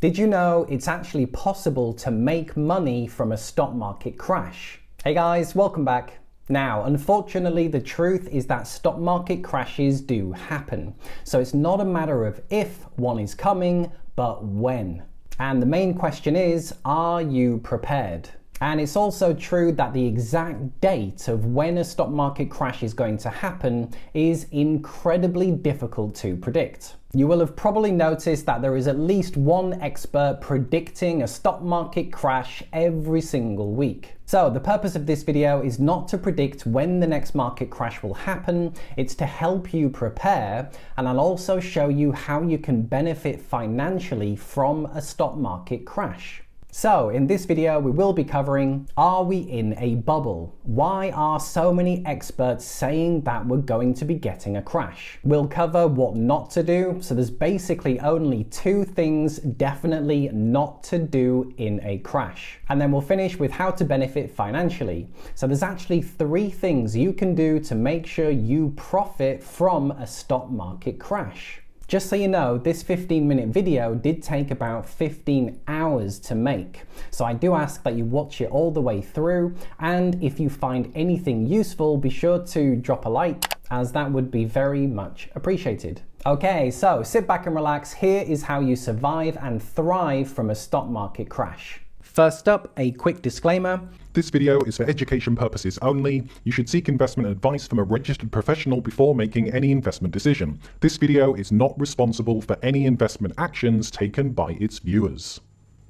Did you know it's actually possible to make money from a stock market crash? Hey guys, welcome back. Now, unfortunately, the truth is that stock market crashes do happen. So it's not a matter of if one is coming, but when. And the main question is, are you prepared? And it's also true that the exact date of when a stock market crash is going to happen is incredibly difficult to predict. You will have probably noticed that there is at least one expert predicting a stock market crash every single week. So the purpose of this video is not to predict when the next market crash will happen, it's to help you prepare, and I'll also show you how you can benefit financially from a stock market crash. So in this video we will be covering, are we in a bubble? Why are so many experts saying that we're going to be getting a crash? We'll cover what not to do, so there's basically only two things definitely not to do in a crash. And then we'll finish with how to benefit financially. So there's actually three things you can do to make sure you profit from a stock market crash. Just so you know, this 15-minute video did take about 15 hours to make. So I do ask that you watch it all the way through, and if you find anything useful, be sure to drop a like, as that would be very much appreciated. Okay, so sit back and relax. Here is how you survive and thrive from a stock market crash. First up, a quick disclaimer. This video is for education purposes only. You should seek investment advice from a registered professional before making any investment decision. This video is not responsible for any investment actions taken by its viewers.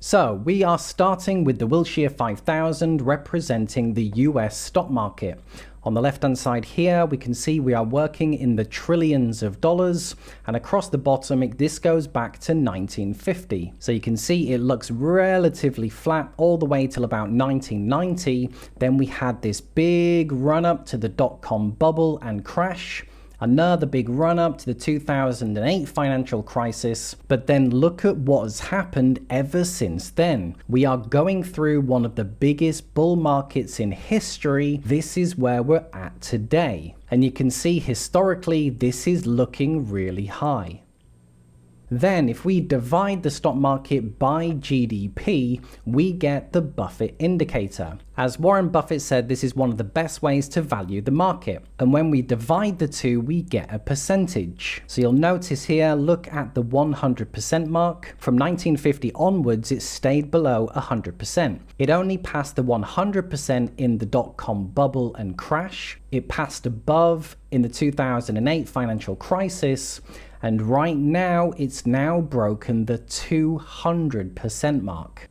So we are starting with the Wilshire 5000 representing the US stock market. On the left hand side here we can see we are working in the trillions of dollars, and across the bottom this goes back to 1950. So you can see it looks relatively flat all the way till about 1990. Then we had this big run up to the dot-com bubble and crash. Another big run up to the 2008 financial crisis, but then look at what has happened ever since then. We are going through one of the biggest bull markets in history. This is where we're at today. And you can see historically this is looking really high. Then if we divide the stock market by GDP, we get the Buffett indicator. As Warren Buffett said, this is one of the best ways to value the market. And when we divide the two, we get a percentage. So you'll notice here, look at the 100% mark. From 1950 onwards, it stayed below 100%. It only passed the 100% in the dot-com bubble and crash. It passed above in the 2008 financial crisis. And right now, it's now broken the 200% mark.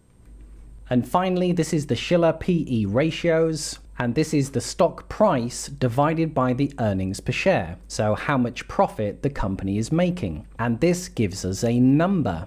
And finally, this is the Shiller PE ratios, and this is the stock price divided by the earnings per share, so how much profit the company is making. And this gives us a number.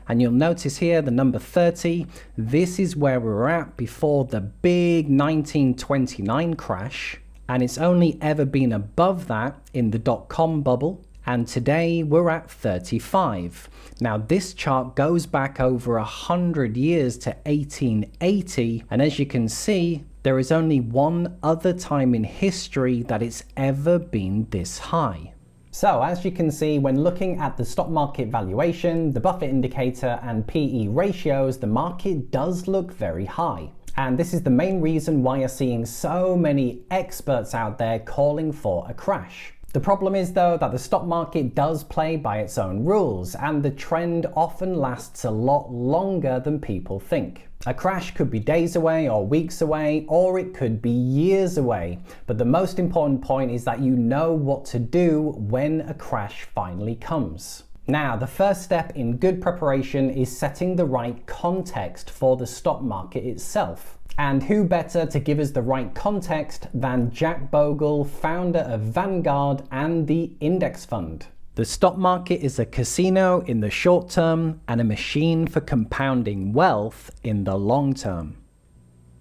And you'll notice here the number 30, this is where we were at before the big 1929 crash, and it's only ever been above that in the dot-com bubble. And today we're at 35. Now this chart goes back over 100 years to 1880, and as you can see, there is only one other time in history that it's ever been this high. So as you can see, when looking at the stock market valuation, the Buffett indicator and PE ratios, the market does look very high. And this is the main reason why you're seeing so many experts out there calling for a crash. The problem is though that the stock market does play by its own rules, and the trend often lasts a lot longer than people think. A crash could be days away or weeks away, or it could be years away. But the most important point is that you know what to do when a crash finally comes. Now, the first step in good preparation is setting the right context for the stock market itself. And who better to give us the right context than Jack Bogle, founder of Vanguard and the Index Fund. The stock market is a casino in the short term and a machine for compounding wealth in the long term.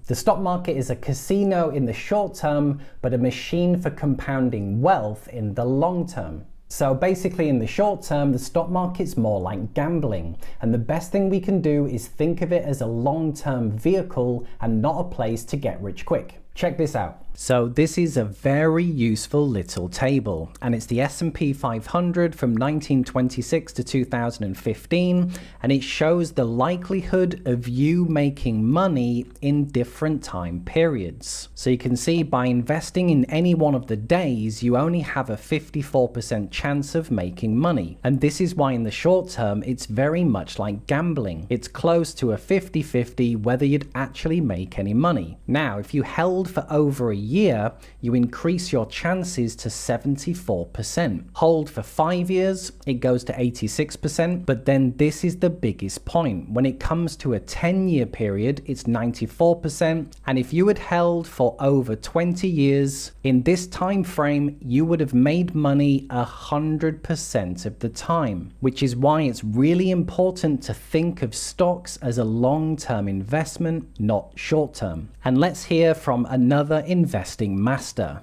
The stock market is a casino in the short term, but a machine for compounding wealth in the long term. So basically in the short term, the stock market's more like gambling, and the best thing we can do is think of it as a long-term vehicle and not a place to get rich quick. Check this out. So this is a very useful little table, and it's the S&P 500 from 1926 to 2015, and it shows the likelihood of you making money in different time periods. So you can see by investing in any one of the days, you only have a 54% chance of making money. And this is why in the short term, it's very much like gambling. It's close to a 50-50 whether you'd actually make any money. Now, if you held for over a year, you increase your chances to 74%. Hold for 5 years, it goes to 86%, but then this is the biggest point. When it comes to a 10-year period, it's 94%, and if you had held for over 20 years, in this time frame, you would have made money 100% of the time, which is why it's really important to think of stocks as a long-term investment, not short-term. And let's hear from another investing master.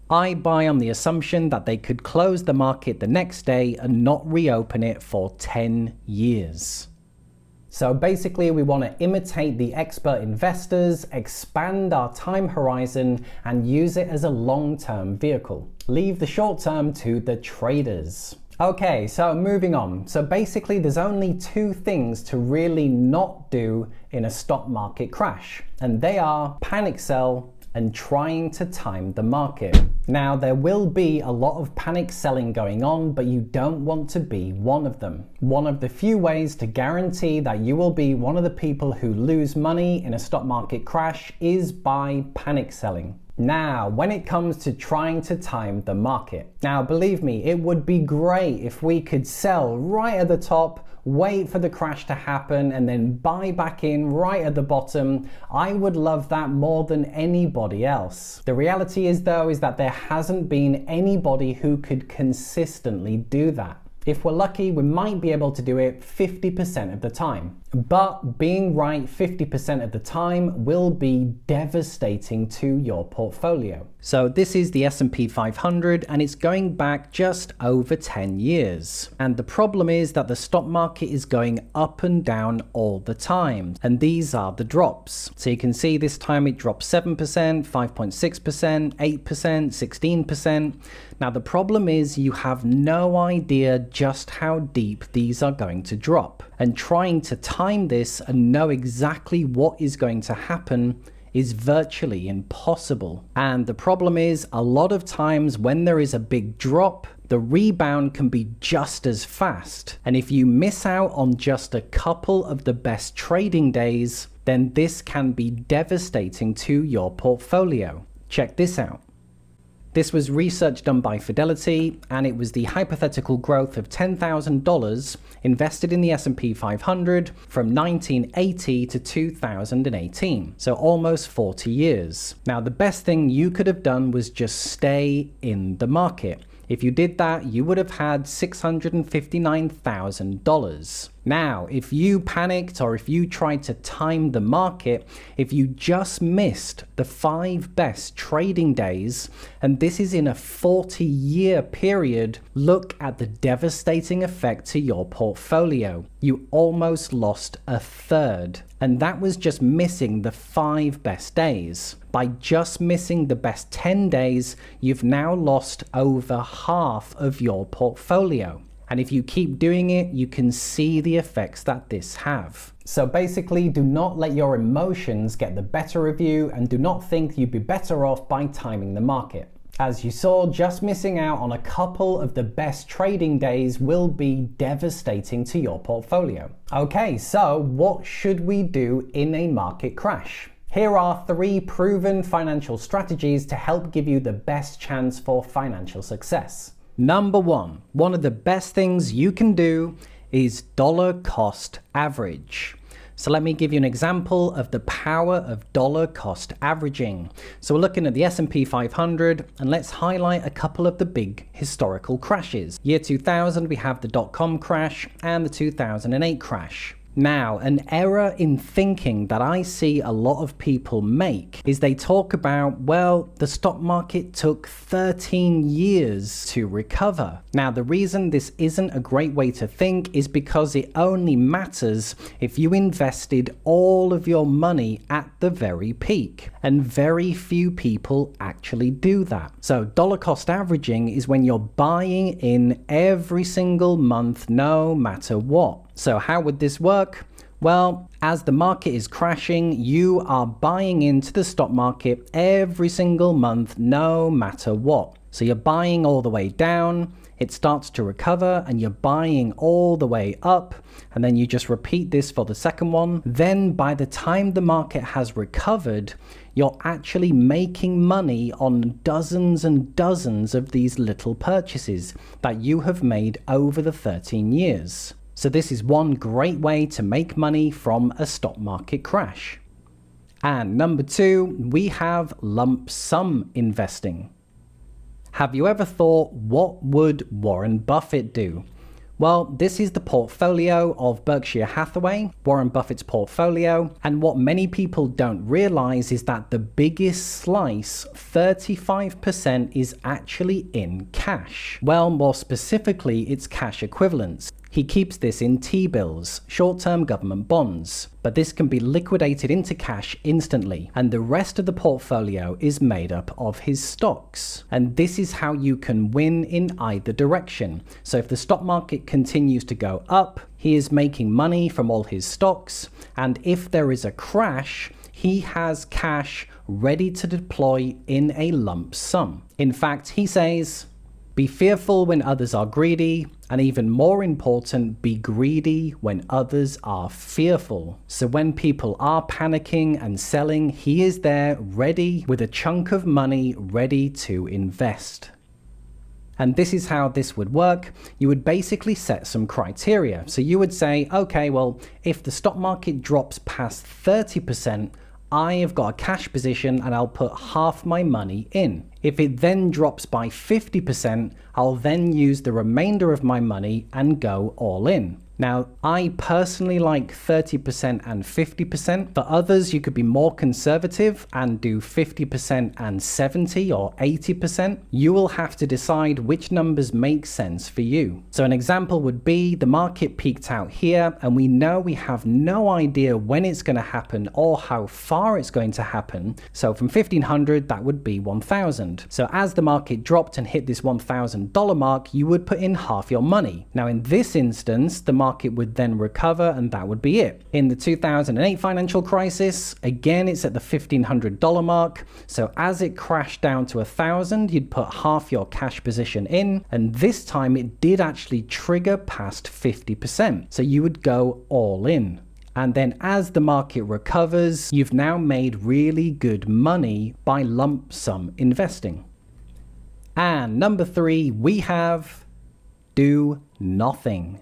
I buy on the assumption that they could close the market the next day and not reopen it for 10 years. So basically, we want to imitate the expert investors, expand our time horizon, and use it as a long-term vehicle. Leave the short-term to the traders. Okay, so moving on. So basically, there's only two things to really not do in a stock market crash, and they are panic sell and trying to time the market. Now, there will be a lot of panic selling going on, but you don't want to be one of them. One of the few ways to guarantee that you will be one of the people who lose money in a stock market crash is by panic selling. Now, when it comes to trying to time the market, now believe me, it would be great if we could sell right at the top, wait for the crash to happen, and then buy back in right at the bottom. I would love that more than anybody else. The reality is though, is that there hasn't been anybody who could consistently do that. If we're lucky, we might be able to do it 50% of the time. But being right 50% of the time will be devastating to your portfolio. So this is the S&P 500 and it's going back just over 10 years. And the problem is that the stock market is going up and down all the time. And these are the drops. So you can see this time it dropped 7%, 5.6%, 8%, 16%. Now the problem is you have no idea just how deep these are going to drop. And trying to time this and know exactly what is going to happen is virtually impossible. And the problem is a lot of times when there is a big drop, the rebound can be just as fast. And if you miss out on just a couple of the best trading days, then this can be devastating to your portfolio. Check this out. This was research done by Fidelity, and it was the hypothetical growth of $10,000 invested in the S&P 500 from 1980 to 2018, so almost 40 years. Now, the best thing you could have done was just stay in the market. If you did that, you would have had $659,000. Now, if you panicked or if you tried to time the market, if you just missed the 5 best trading days, and this is in a 40-year period, look at the devastating effect to your portfolio. You almost lost a third. And that was just missing the 5 best days. By just missing the best 10 days, you've now lost over half of your portfolio. And if you keep doing it, you can see the effects that this have. So basically, do not let your emotions get the better of you, and do not think you'd be better off by timing the market. As you saw, just missing out on a couple of the best trading days will be devastating to your portfolio. Okay, so what should we do in a market crash? Here are 3 proven financial strategies to help give you the best chance for financial success. Number 1, one of the best things you can do is dollar cost average. So let me give you an example of the power of dollar cost averaging. So we're looking at the S&P 500, and let's highlight a couple of the big historical crashes. Year 2000, we have the dot-com crash and the 2008 crash. Now, an error in thinking that I see a lot of people make is they talk about, well, the stock market took 13 years to recover. Now, the reason this isn't a great way to think is because it only matters if you invested all of your money at the very peak. And very few people actually do that. So dollar cost averaging is when you're buying in every single month, no matter what. So how would this work? Well, as the market is crashing, you are buying into the stock market every single month, no matter what. So you're buying all the way down, it starts to recover, and you're buying all the way up, and then you just repeat this for the second one. Then by the time the market has recovered, you're actually making money on dozens and dozens of these little purchases that you have made over the 13 years. So this is one great way to make money from a stock market crash. And number two, we have lump sum investing. Have you ever thought, what would Warren Buffett do? Well, this is the portfolio of Berkshire Hathaway, Warren Buffett's portfolio, and what many people don't realize is that the biggest slice, 35%, is actually in cash. Well, more specifically, it's cash equivalents. He keeps this in T-bills, short-term government bonds, but this can be liquidated into cash instantly, and the rest of the portfolio is made up of his stocks. And this is how you can win in either direction. So if the stock market continues to go up, he is making money from all his stocks, and if there is a crash, he has cash ready to deploy in a lump sum. In fact, he says, be fearful when others are greedy, and even more important, be greedy when others are fearful. So when people are panicking and selling, he is there ready with a chunk of money ready to invest. And this is how this would work. You would basically set some criteria. So you would say, okay, well, if the stock market drops past 30%, I have got a cash position and I'll put half my money in. If it then drops by 50%, I'll then use the remainder of my money and go all in. Now, I personally like 30% and 50%. For others, you could be more conservative and do 50% and 70 or 80%. You will have to decide which numbers make sense for you. So an example would be the market peaked out here, and we know we have no idea when it's going to happen or how far it's going to happen. So from 1500, that would be 1000. So as the market dropped and hit this $1,000 mark, you would put in half your money. Now in this instance, the market would then recover and that would be it. In the 2008 financial crisis, again, it's at the $1,500 mark. So as it crashed down to 1,000, you'd put half your cash position in, and this time it did actually trigger past 50%. So you would go all in. And then as the market recovers, you've now made really good money by lump sum investing. And number three, we have do nothing.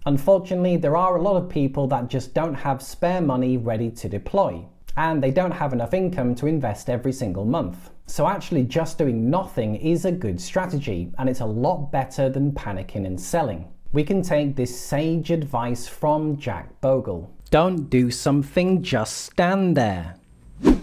Unfortunately, there are a lot of people that just don't have spare money ready to deploy, and they don't have enough income to invest every single month. So actually just doing nothing is a good strategy, and it's a lot better than panicking and selling. We can take this sage advice from Jack Bogle. Don't do something, just stand there.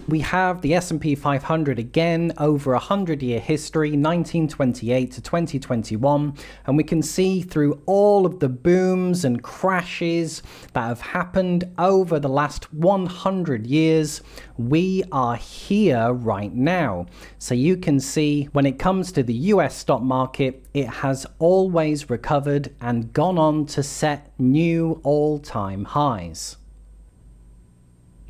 We have the S&P 500 again over a 100-year history, 1928 to 2021, and we can see through all of the booms and crashes that have happened over the last 100 years, we are here right now. So you can see when it comes to the US stock market, it has always recovered and gone on to set new all-time highs.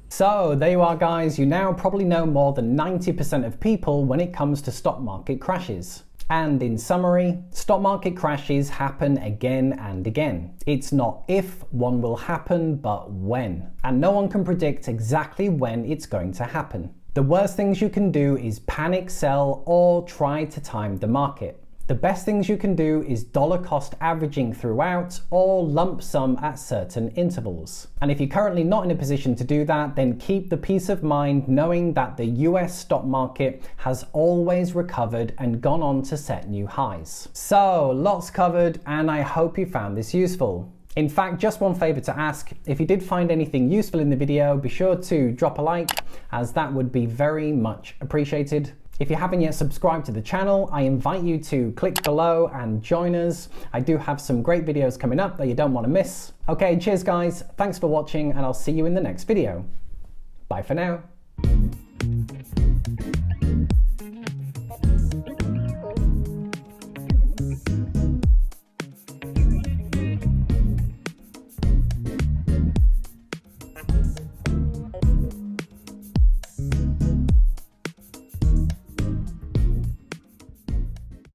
So there you are, guys. You now probably know more than 90% of people when it comes to stock market crashes. And in summary, stock market crashes happen again and again. It's not if one will happen, but when. And no one can predict exactly when it's going to happen. The worst things you can do is panic sell or try to time the market. The best things you can do is dollar cost averaging throughout or lump sum at certain intervals. And if you're currently not in a position to do that, then keep the peace of mind knowing that the US stock market has always recovered and gone on to set new highs. So lots covered, and I hope you found this useful. In fact, just one favor to ask, if you did find anything useful in the video, be sure to drop a like, as that would be very much appreciated. If you haven't yet subscribed to the channel, I invite you to click below and join us. I do have some great videos coming up that you don't want to miss. Okay, cheers guys, thanks for watching, and I'll see you in the next video. Bye for now.